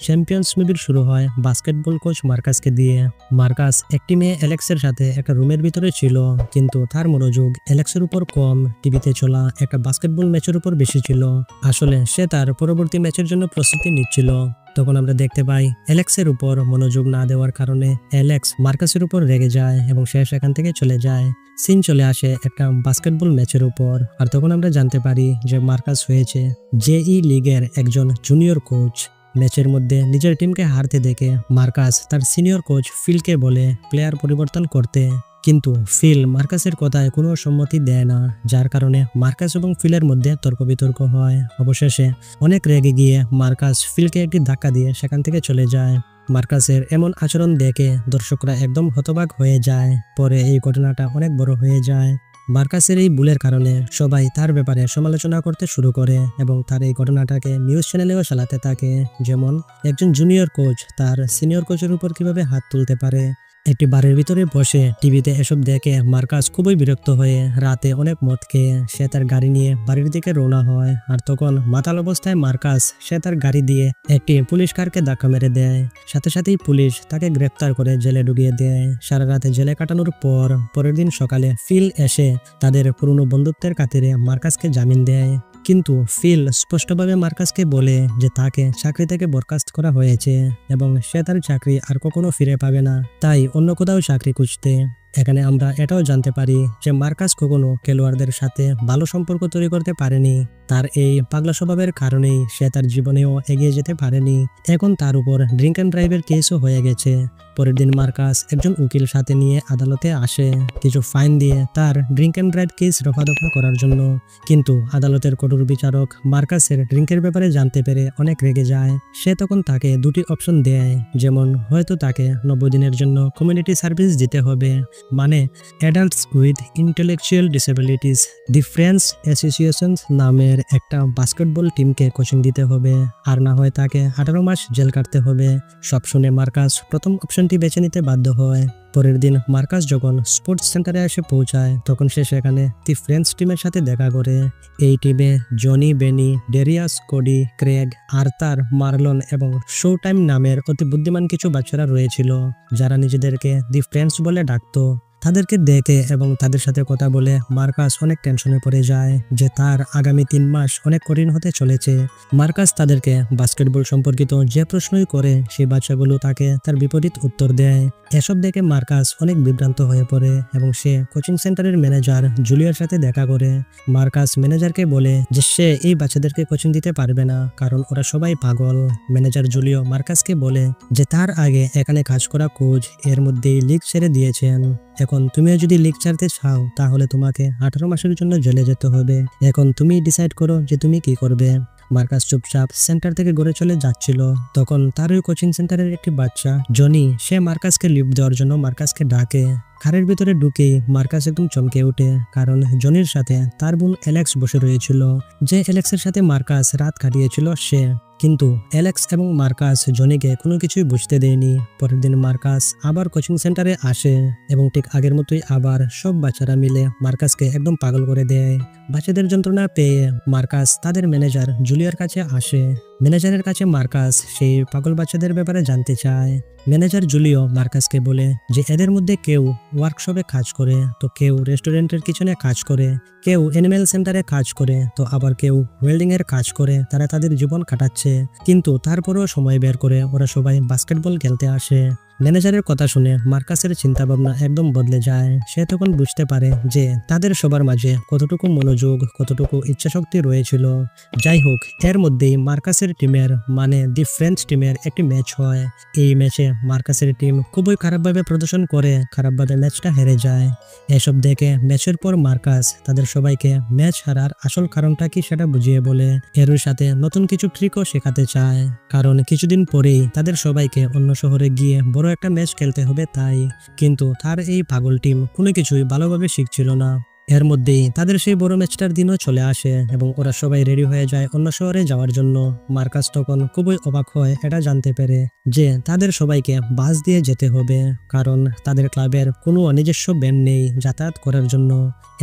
Champions মুভির শুরু হয় বাস্কেটবল কোচ মার্কাসকে দিয়ে। মার্কাস একটি মেয়ে অ্যালেক্সের সাথে একটা রুমের ভিতরে ছিল, কিন্তু তার মনোযোগ অ্যালেক্সের উপর কম, টিভিতে চলা একটা বাস্কেটবল ম্যাচের উপর বেশি ছিল। আসলে সে তার পরবর্তী ম্যাচের জন্য প্রস্তুতি নিচ্ছিল। তখন আমরা দেখতে পাই অ্যালেক্সের উপর মনোযোগ না দেওয়ার কারণে অ্যালেক্স মার্কাসের উপর রেগে যায় এবং সে সেখান থেকে চলে যায়। সিন চলে আসে একটা বাস্কেটবল ম্যাচের উপর, আর তখন আমরা জানতে পারি যে মার্কাস হয়েছে জেই লিগের একজন জুনিয়র কোচ। ম্যাচের মধ্যে নিজের টিমকে হারতে দেখে মার্কাস তার সিনিয়র কোচ ফিলকে বলে প্লেয়ার পরিবর্তন করতে, কিন্তু ফিল মার্কাসের কথায় কোনো সম্মতি দেয় না, যার কারণে মার্কাস এবং ফিলের মধ্যে তর্ক বিতর্ক হয়। অবশেষে অনেক রেগে গিয়ে মার্কাস ফিলকে একটি ধাক্কা দিয়ে সেখান থেকে চলে যায়। মার্কাসের এমন আচরণ দেখে দর্শকরা একদম হতবাক হয়ে যায়। পরে এই ঘটনাটা অনেক বড় হয়ে যায়। মার্কাসের এই ভুলের কারণে সবাই তার ব্যাপারে সমালোচনা করতে শুরু করে এবং তার এই ঘটনাটাকে নিউজ চ্যানেলেও চালাতে থাকে, যেমন একজন জুনিয়র কোচ তার সিনিয়র কোচের উপর কিভাবে হাত তুলতে পারে। একটি বারের ভিতরে বসে টিভিতে এসব দেখে মার্কাস খুবই বিরক্ত হয়ে রাতে অনেক মদ খেয়ে সে তার গাড়ি নিয়ে বাড়ির দিকে রওনা হয়। আর তখন মাতাল অবস্থায় মার্কাস সে তার গাড়ি দিয়ে একটি পুলিশ কারকে ধাক্কা মেরে দেয়। সাথে সাথেই পুলিশ তাকে গ্রেপ্তার করে জেলে ঢুকিয়ে দেয়। সারা রাতে জেলে কাটানোর পর পরের দিন সকালে ফিল এসে তাদের পুরনো বন্ধুত্বের খাতিরে মার্কাসকে জামিন দেয়, কিন্তু ফিল স্পষ্টভাবে মার্কাসকে বলে যে তাকে চাকরি থেকে বরখাস্ত করা হয়েছে এবং সে তার চাকরি আর কখনো ফিরে পাবে না, তাই অন্য কোথাও চাকরি খুঁজতে। এখানে আমরা এটাও জানতে পারি যে মার্কাস কখনো খেলোয়াড়দের সাথে ভালো সম্পর্ক তৈরি করতে পারেনি। তার এই পাগলা স্বভাবের কারণেই সে তার জীবনেও এগিয়ে যেতে পারেনি। এখন তার উপর ড্রিঙ্ক অ্যান্ড ড্রাইভের কেসও হয়ে গেছে। পরের দিন মার্কাস একজন উকিল সাথে নিয়ে আদালতে আসে কিছু ফাইন দিয়ে তার ড্রিঙ্ক অ্যান্ড ড্রাইভ কেস রফাদফা করার জন্য, কিন্তু আদালতের কঠোর বিচারক মার্কাসের ড্রিঙ্কের ব্যাপারে জানতে পেরে অনেক রেগে যায়। সে তখন তাকে দুটি অপশন দেয়, যেমন হয়তো তাকে 90 দিনের জন্য কমিউনিটি সার্ভিস দিতে হবে, মানে adults with intellectual disabilities difference association নামের একটা বাস্কেটবল টিমকে কোচিং দিতে হবে, আর না হয় তাকে 18 মাস জেল কাটতে হবে। সব শুনে মার্কাস প্রথম অপশনটি বেছে নিতে বাধ্য হয়। পরের দিন মার্কাস যখন স্পোর্টস সেন্টারে এসে পৌঁছায় তখন সে সেখানে দি ফ্রেন্ডস টিমের সাথে দেখা করে। এই টিমে Johnny, Benny, Darius, Cody, Craig, Arthur, Marlon এবং শো টাইম নামের অতি বুদ্ধিমান কিছু বাচ্চারা রয়েছিল, যারা নিজেদেরকে দি ফ্রেন্ডস বলে ডাকতো। তাদেরকে দেখে এবং তাদের সাথে কথা বলে মার্কাস অনেক টেনশনে পড়ে যায় যে তার আগামী 3 মাস অনেক কঠিন হতে চলেছে। মার্কাস তাদেরকে বাস্কেটবল সম্পর্কিত যে প্রশ্নই করে সেই বাচ্চাগুলো তাকে তার বিপরীত উত্তর দেয়। এসব দেখে মার্কাস অনেক বিভ্রান্ত হয়ে পড়ে এবং সে কোচিং সেন্টারের ম্যানেজার জুলিয়ার সাথে দেখা করে। মার্কাস ম্যানেজারকে বলে যে সে এই বাচ্চাদেরকে কোচিং দিতে পারবে না, কারণ ওরা সবাই পাগল। ম্যানেজার জুলিও মার্কাসকে বলে যে তার আগে এখানে কাজ করা কোচ এর মধ্যেই লিগ ছেড়ে দিয়েছেন। এখন তুমিও যদি লিগ ছাড়তে চাও তাহলে তোমাকে 18 মাসের জন্য জেলে যেতে হবে। এখন তুমি ডিসাইড করো যে তুমি কি করবে। মার্কাস চুপচাপ সেন্টার থেকে ঘুরে চলে যাচ্ছিল। তখন তার ওই কোচিং সেন্টারের একটি বাচ্চা জনি সে মার্কাসকে লিফট দেওয়ার জন্য মার্কাসকে ডাকে। কারের ভিতরে ঢুকেই মার্কাস একদম চমকে ওঠে, কারণ জনির সাথে তার বোন অ্যালেক্স বসে রয়েছিল, যে অ্যালেক্সের সাথে মার্কাস রাত কাটিয়েছিল সে। কিন্তু অ্যালেক্স এবং মার্কাস জনিকে কোনো কিছুই বুঝতে দেয়নি। পরের দিন মার্কাস আবার কোচিং সেন্টারে আসে এবং ঠিক আগের মতোই আবার সব বাচ্চারা মিলে মার্কাসকে একদম পাগল করে দেয়। বাচ্চাদের যন্ত্রণা পেয়ে মার্কাস তাদের ম্যানেজার জুলিয়ার কাছে আসে। ম্যানেজারের কাছে মার্কাস সেই পাগল বাচ্চাদের ব্যাপারে জানতে চায়। ম্যানেজার জুলিও মার্কাসকে বলে যে এদের মধ্যে কেউ ওয়ার্কশপে কাজ করে, তো কেউ রেস্টুরেন্টের কিচেনে কাজ করে, কেউ অ্যানিমেল সেন্টারে কাজ করে, তো আবার কেউ ওয়েল্ডিং এর কাজ করে। তারা তাদের জীবন কাটাচ্ছে, কিন্তু তারপরেও সময় বের করে ওরা সবাই বাস্কেটবল খেলতে আসে। ম্যানেজারের কথা শুনে মার্কাসের চিন্তা ভাবনা একদম বদলে যায়। সে তখন বুঝতে পারে যে তাদের সবার মাঝে কতটুকু মনোযোগ, কতটুকু ইচ্ছাশক্তি রয়েছিল। যাই হোক, এর মধ্যেই মার্কাসের টিমের মানে দি ফ্রেন্ডস টিমের একটি ম্যাচ হয়। এই ম্যাচে মার্কাসের টিম খুবই খারাপভাবে প্রদর্শন করে খারাপভাবে ম্যাচটা হেরে যায়। এসব দেখে ম্যাচের পর মার্কাস তাদের সবাইকে ম্যাচ হারার আসল কারণটা কি সেটা বুঝিয়ে বলে। এর সাথে নতুন কিছু ট্রিকও শেখাতে চায়, কারণ কিছুদিন পরেই তাদের সবাইকে অন্য শহরে গিয়ে বড় একটা ম্যাচ খেলতে হবে তাই। কিন্তু তার এই পাগল টিম কোনো কিছুই ভালোভাবে শিখছিল না। এর মধ্যেই তাদের সেই বড় ম্যাচটার দিনও চলে আসে এবং ওরা সবাই রেডি হয়ে যায় অন্য শহরে যাওয়ার জন্য। মার্কাস তখন খুবই অবাক হয় এটা জানতে পেরে যে তাদের সবাইকে বাস দিয়ে যেতে হবে, কারণ তাদের ক্লাবের কোনো নিজস্ব ভ্যান নেই যাতায়াত করার জন্য।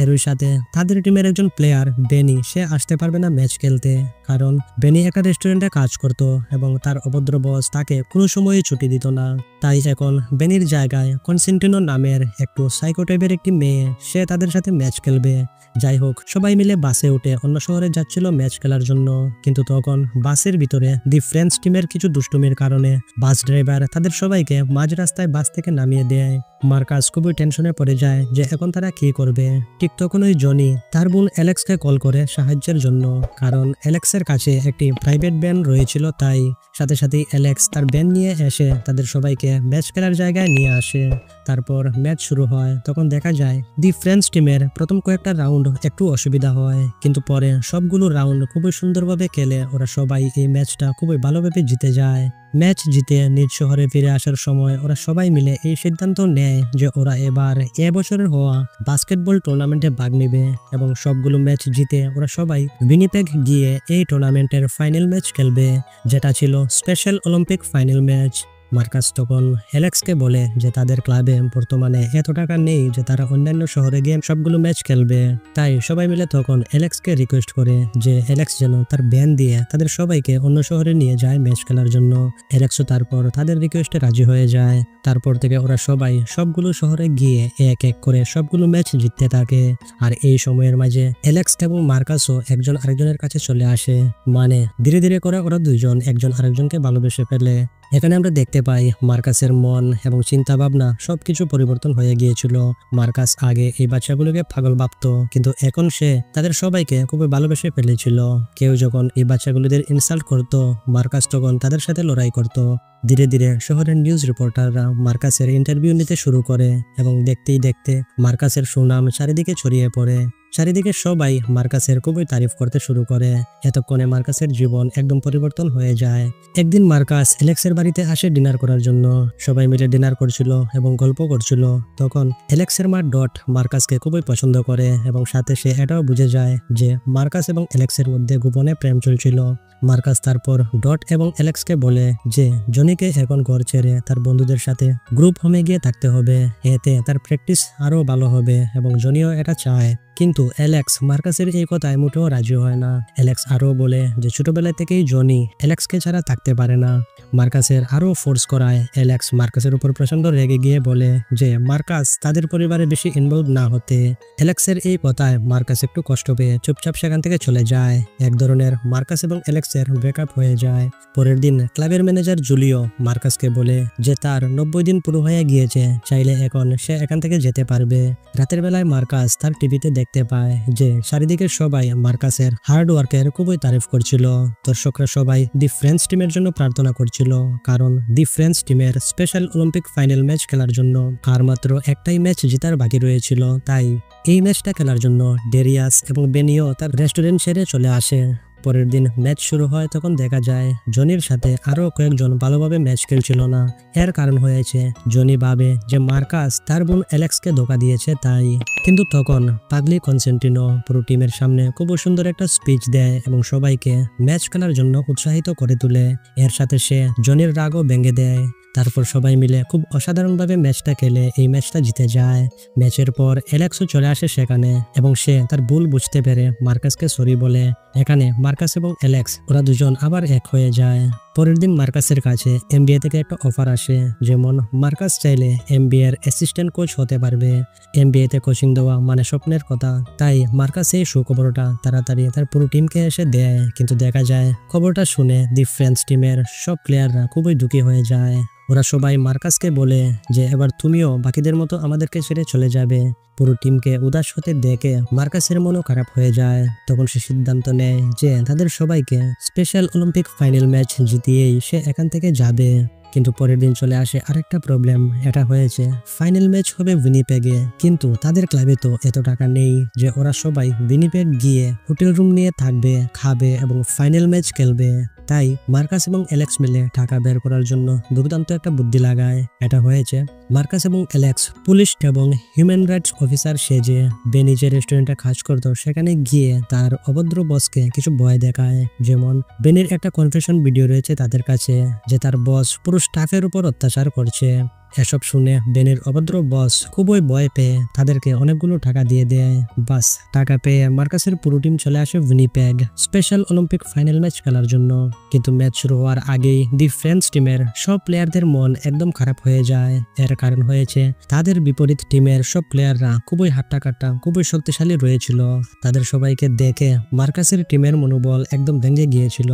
এরই সাথে তাদের টিমের একজন প্লেয়ার বেনি সে আসতে পারবে না ম্যাচ খেলতে। কারণ বেনি একটা রেস্টুরেন্টে কাজ করত এবং তার অভদ্র বস তাকে কোনো সময়ই ছুটি দিত না। তাই এখন বেনির জায়গায় কনস্টান্টিনো নামের একটু সাইকো টাইপের একটি মেয়ে সে তাদের সাথে ম্যাচ খেলবে। যাই হোক, সবাই মিলে বাসে উঠে অন্য শহরে যাচ্ছিল ম্যাচ খেলার জন্য, কিন্তু তখন বাসের ভিতরে দি ফ্রেন্ডস টিমের কিছু দুষ্টুমির কারণে বাস ড্রাইভার তাদের সবাইকে মাঝ রাস্তায় বাস থেকে নামিয়ে দেয়। মার্কাস খুবই টেনশনে পড়ে যায় যে এখন তারা কি করবে। ঠিক তখনই জনি তার বোন অ্যালেক্সকে কল করে সাহায্যের জন্য, কারণ অ্যালেক্সের কাছে একটি প্রাইভেট ভ্যান রয়েছিল। তাই সাথে সাথেই অ্যালেক্স তার ভ্যান নিয়ে এসে তাদের সবাইকে ম্যাচ খেলার জায়গায় নিয়ে আসে। তারপর ম্যাচ শুরু হয়। তখন দেখা যায় দি ফ্রেন্ডস টিমের প্রথম কয়েকটা রাউন্ড একটু অসুবিধা হয়, কিন্তু পরে সবগুলো রাউন্ড খুবই সুন্দরভাবে খেলে ওরা সবাই এই ম্যাচটা খুবই ভালোভাবে জিতে যায়। ম্যাচ জিতে নিজ শহরে ফিরে আসার সময় ওরা সবাই মিলে এই সিদ্ধান্ত নেয় যে ওরা এবার এবছরের হওয়া বাস্কেটবল টুর্নামেন্টে ভাগ নেবে এবং সবগুলো ম্যাচ জিতে ওরা সবাই উইনিপেগ গিয়ে এই টুর্নামেন্টের ফাইনাল ম্যাচ খেলবে, যেটা ছিল special Olympic final match. Marcus তখন অ্যালেক্সকে বলে যে তাদের ক্লাবে বর্তমানে এত টাকা নেই যে তারা অন্যান্য শহরে গিয়ে সবগুলো ম্যাচ খেলবে। তাই সবাই মিলে তখন অ্যালেক্সকে রিকোয়েস্ট করে যে অ্যালেক্স যেন তার ভ্যান দিয়ে তাদের সবাইকে অন্য শহরে নিয়ে যায় ম্যাচ খেলার জন্য। অ্যালেক্সও তারপর তাদের রিকোয়েস্টে রাজি হয়ে যায়। তারপর থেকে ওরা সবাই সবগুলো শহরে গিয়ে এক এক করে সবগুলো ম্যাচ জিততে থাকে। আর এই সময়ের মাঝে অ্যালেক্স এবং মার্কাসও একজন আরেকজনের কাছে চলে আসে, মানে ধীরে ধীরে করে ওরা দুইজন একজন আরেকজনকে ভালোবেসে ফেলে। এখানে আমরা দেখতে পাই মার্কাসের মন এবং চিন্তা ভাবনা সবকিছু পরিবর্তন হয়ে গিয়েছিল। মার্কাস আগে এই বাচ্চাগুলোকে পাগল ভাবতো, কিন্তু এখন সে তাদের সবাইকে খুবই ভালোবেসে ফেলেছিল। কেউ যখন এই বাচ্চাগুলোদের ইনসাল্ট করতো, মার্কাস তখন তাদের সাথে লড়াই করত। ধীরে ধীরে শহরের নিউজ রিপোর্টাররা মার্কাসের ইন্টারভিউ নিতে শুরু করে এবং দেখতেই দেখতে মার্কাসের সুনাম চারিদিকে ছড়িয়ে পড়ে। চারিদিকে সবাই মার্কাসের খুবই তারিফ করতে শুরু করে। এতক্ষণে মার্কাসের জীবন একদম পরিবর্তন হয়ে যায়। একদিন মার্কাস অ্যালেক্সের বাড়িতে আসে ডিনার করার জন্য। সবাই মিলে ডিনার করছিল এবং গল্প করছিল। তখন অ্যালেক্সের মা ডট মার্কাসকে খুবই পছন্দ করে এবং সাথে সে এটাও বুঝে যায় যে মার্কাস এবং অ্যালেক্সের মধ্যে গোপনে প্রেম চলছিল। মার্কাস তারপর ডট এবং অ্যালেক্সকে বলে যে জনিকে এখন ঘর ছেড়ে তার বন্ধুদের সাথে গ্রুপ হোমে গিয়ে থাকতে হবে, এতে তার প্র্যাকটিস আরো ভালো হবে এবং জনিও এটা চায়। কিন্তু অ্যালেক্স মার্কাসের এই কথায় মোটেও রাজি হয় না। অ্যালেক্স আরো বলে যে ছোটবেলা থেকেই জনি অ্যালেক্সকে ছাড়া থাকতে পারে না। মার্কাসের আরো ফোর্স করায় অ্যালেক্স মার্কাসের উপর প্রচন্ড রেগে গিয়ে বলে যে মার্কাস তাদের পরিবারে বেশি ইনভলভ না হতে। অ্যালেক্সের এই কথায় মার্কাস একটু কষ্ট পেয়ে চুপচাপ সেখান থেকে চলে যায়। এক ধরনের মার্কাস এবং অ্যালেক্সের ব্রেকআপ হয়ে যায়। পরের দিন ক্লাবের ম্যানেজার জুলিও মার্কাসকে বলে যে তার 90 দিন পুরো হয়ে গিয়েছে, চাইলে এখন সে এখান থেকে যেতে পারবে। রাতের বেলায় মার্কাস তার টিভিতে দেখতে পায় যে চারিদিকে সবাই মার্কাসের হার্ড ওয়ার্কের খুবই তারিফ করছিল। দর্শকরা সবাই দি ফ্রেন্ডস টিমের জন্য প্রার্থনা করছিল, কারণ দি ফ্রেন্ডস টিমের স্পেশাল অলিম্পিক ফাইনাল ম্যাচ খেলার জন্য আর মাত্র একটাই ম্যাচ জেতার বাকি রয়েছিল। তাই এই ম্যাচটা খেলার জন্য ডেরিয়াস এবং বেনিও তার রেস্টুরেন্ট ছেড়ে চলে আসে। পরের দিন ম্যাচ শুরু হয়। তখন দেখা যায় জনির সাথে আরো কয়েকজন ভালোভাবে ম্যাচ খেলছিল না। এর কারণ হয়েছে জনি ভাবে যে মার্কাস তার বোন অ্যালেক্সকে ধোকা দিয়েছে তাই। কিন্তু তখন পাগলি কনস্টান্টিনো পুরো টিমের সামনে খুব সুন্দর একটা স্পিচ দেয় এবং সবাইকে ম্যাচ খেলার জন্য উৎসাহিত করে তোলে। এর সাথে সে জনির রাগও ভেঙে দেয়। তারপর সবাই মিলে খুব অসাধারণভাবে ম্যাচটা খেলে এই ম্যাচটা জিতে যায়। ম্যাচের পর অ্যালেক্সও চলে আসে সেখানে এবং সে তার ভুল বুঝতে পেরে মার্কাসকে সরি বলে। এখানে মার্কাস এবং অ্যালেক্স ওরা দুজন আবার এক হয়ে যায়। পরের দিন মার্কাসের কাছে এমবিএ থেকে একটা অফার আসে, যেমন মার্কাস চাইলে এমবিএ এর অ্যাসিস্ট্যান্ট কোচ হতে পারবে। এমবিএ তে কোচিং দেওয়া মানে স্বপ্নের কথা। তাই মার্কাস এই সুখবরটা তাড়াতাড়ি তার পুরো টিমকে এসে দেয়। কিন্তু দেখা যায় খবরটা শুনে দি ফ্রেন্ডস টিমের সব প্লেয়াররা খুবই দুঃখী হয়ে যায়। ওরা সবাই মার্কাসকে বলে যে এবার তুমিও বাকিদের মতো আমাদেরকে ছেড়ে চলে যাবে। পুরো টিমকে উদাস হতে দেখে মার্কাসের মনও খারাপ হয়ে যায়। তখন সে সিদ্ধান্ত নেয় যে তাদের সবাইকে স্পেশাল অলিম্পিক ফাইনাল ম্যাচ জিতিয়েই সে এখান থেকে যাবে। কিন্তু পরের দিন চলে আসে আরেকটা প্রবলেম। এটা হয়েছে ফাইনাল ম্যাচ হবে উইনিপেগে, কিন্তু তাদের ক্লাবে তো এত টাকা নেই যে ওরা সবাই উইনিপেগ গিয়ে হোটেল রুম নিয়ে থাকবে, খাবে এবং ফাইনাল ম্যাচ খেলবে। তাই মার্কাস এবং অ্যালেক্স মিলে টাকা বের করার জন্য দুর্দান্ত একটা বুদ্ধি লাগায়। এটা হয়েছে মার্কাস এবং অ্যালেক্স পুলিশ এবং হিউম্যান রাইটস অফিসার সেজে বেনি যে রেস্টুরেন্টে কাজ করতো সেখানে গিয়ে তার অভদ্র বসকে কিছু ভয় দেখায়। যেমন বেনির একটা কনফেশন ভিডিও রয়েছে তাদের কাছে যে তার বস পুরো স্টাফের উপর অত্যাচার করছে। এসব শুনে বেনের অভদ্র বস খুবই ভয় পেয়ে তাদেরকে অনেকগুলো টাকা দিয়ে দেয়। বাস টাকা পেয়ে মার্কাসের পুরো টিম চলে আসে Winnipeg special Olympic final match খেলার জন্য। কিন্তু ম্যাচ শুরু হওয়ার আগেই দি ফ্রেঞ্চ টিমের সব প্লেয়ারদের মন একদম খারাপ হয়ে যায়। এর কারণ হয়েছে তাদের বিপরীত টিমের সব প্লেয়াররা খুবই হাট্টাকাট্টা খুবই শক্তিশালী রয়েছিল। তাদের সবাইকে দেখে মার্কাসের টিমের মনোবল একদম ভেঙে গিয়েছিল।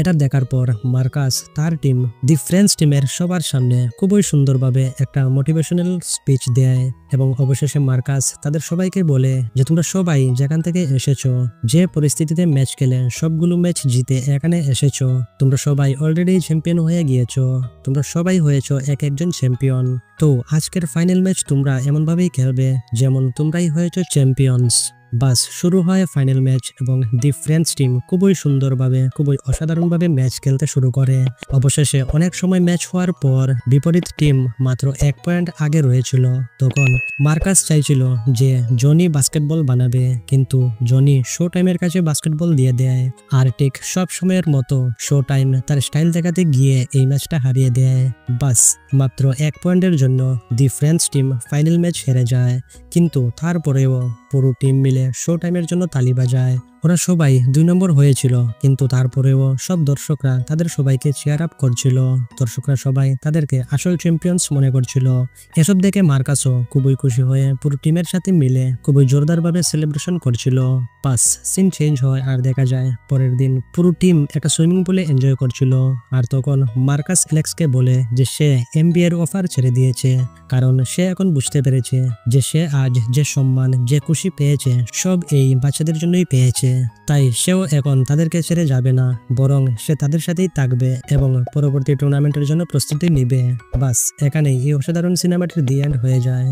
এটা দেখার পর মার্কাস তার টিম দি ফ্রেঞ্চ টিমের সবার সামনে খুবই সুন্দরভাবে একটা মোটিভেশনাল স্পিচ দেয় এবং অবশেষে মার্কাস তাদের সবাইকে বলে যে তোমরা সবাই যেখান থেকে এসেছো, যে পরিস্থিতিতে ম্যাচ খেলে সবগুলো ম্যাচ জিতে এখানে এসেছো, তোমরা সবাই অলরেডি চ্যাম্পিয়ন হয়ে গিয়েছো, তোমরা সবাই হয়েছো এক একজন চ্যাম্পিয়ন। তো আজকের ফাইনাল ম্যাচ তোমরা এমনভাবেই খেলবে যেমন তোমরাই হয়েছো চ্যাম্পিয়ন্স। বাস শুরু হয় ফাইনাল ম্যাচ এবং দি ফ্রেঞ্চ টিম খুবই সুন্দরভাবে খুবই অসাধারণভাবে ম্যাচ খেলতে শুরু করে। অবশেষে অনেক সময় ম্যাচ হওয়ার পর বিপরীত টিম মাত্র 1 পয়েন্ট আগে রয়েছিল। তখন মার্কাস চাইছিল যে জনি বাস্কেটবল বানাবে, কিন্তু জনি শো টাইমের কাছে বাস্কেটবল দিয়ে দেয় আর ঠিক সব সময়ের মতো শো টাইম তার স্টাইল দেখাতে গিয়ে এই ম্যাচটা হারিয়ে দেয়। বাস মাত্র 1 পয়েন্টের জন্য দি ফ্রেঞ্চ টিম ফাইনাল ম্যাচ হেরে যায়। কিন্তু তারপরেও পুরো টিম মিলে শো টাইমের জন্য তালি বাজায়। ওরা সবাই 2 নম্বর হয়েছিল, কিন্তু তারপরেও সব দর্শকরা তাদের সবাইকে চেয়ার আপ করছিল। দর্শকরা সবাই তাদেরকে আসল চ্যাম্পিয়ন্স মনে করছিল। এসব দেখে মার্কাসও খুবই খুশি হয়ে পুরো টিমের সাথে মিলে খুবই জোরদারভাবে সেলিব্রেশন করছিল। পাস সিন চেঞ্জ হয় আর দেখা যায় পরের দিন পুরো টিম একটা সুইমিং পুলে এনজয় করছিল। আর তখন মার্কাস অ্যালেক্সকে বলে যে সে NBA এর অফার ছেড়ে দিয়েছে, কারণ সে এখন বুঝতে পেরেছে যে সে আজ যে সম্মান যে খুশি পেয়েছে সব এই বাচ্চাদের জন্যই পেয়েছে। তাই সেও এখন তাদেরকে ছেড়ে যাবে না, বরং সে তাদের সাথেই থাকবে এবং পরবর্তী টুর্নামেন্টের জন্য প্রস্তুতি নিবে। বাস এখানেই এই অসাধারণ সিনেমাটির দি এন্ড হয়ে যায়।